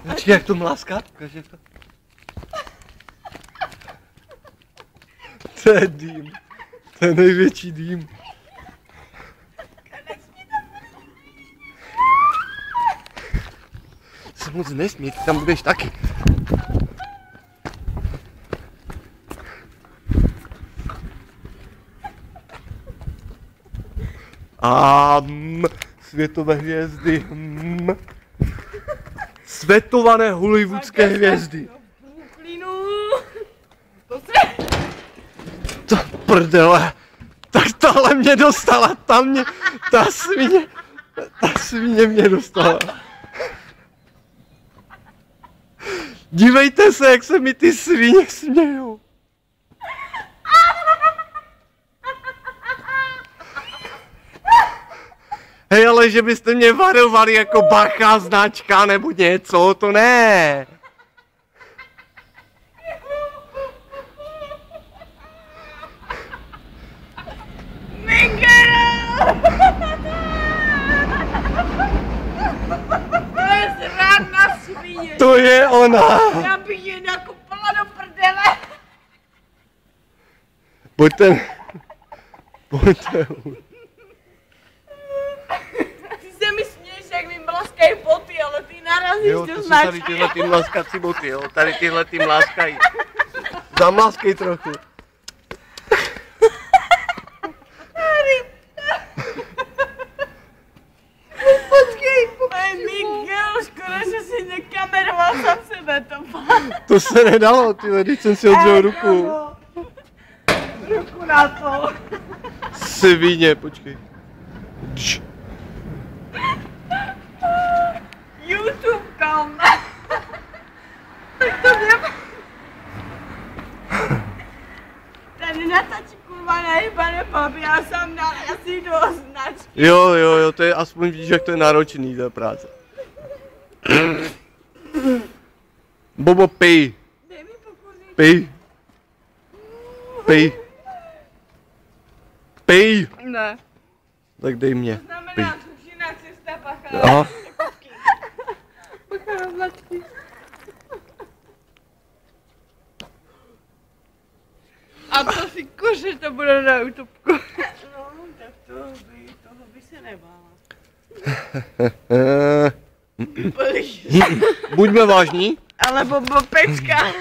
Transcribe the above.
Počkej, jak to mláská? Ukaže to. To je dým. To je největší dým. Se moc nesmí, ty tam budeš taky. Světové hvězdy. Světované hollywoodské hvězdy. To prdele. Tak tahle mě dostala, ta svině mě dostala. Dívejte se, jak se mi ty svině smějou. Hej, ale že byste mě varovali jako bacha, značka nebo něco, to ne. To je zrádná svině. To je ona. Já bych ji nakupala do prdele. Pojďte. Ty se mi směješ, jak mi mlaskají boty, ale ty narazíš do značky. Tady tyhle ty mlaskací boty, jo. Tady tyhle ty mlaskají. Zamlaskej trochu. Počkej, Miguel, škoda, že jsi nekameroval sám sebe, to fakt. To se nedalo, tyhle, když jsem si odřel ruku. Ruku na to. Svině, počkej. YouTube kam. Tak to mě... Tady natačí kurva najebané babi, já jsem dal asi do značky. Jo, to je aspoň víš, jak to je náročný, ta práce. Bobo, pij. Dej mi pokusit. Pij. Ne. Tak dej mě. To znamená, Pij. sušená cesta pacha. Aha. Pacha na značky. A to si kože, to bude na YouTubeku. No, tak toho by se nebála. Buďme vážní. Alebo pecka.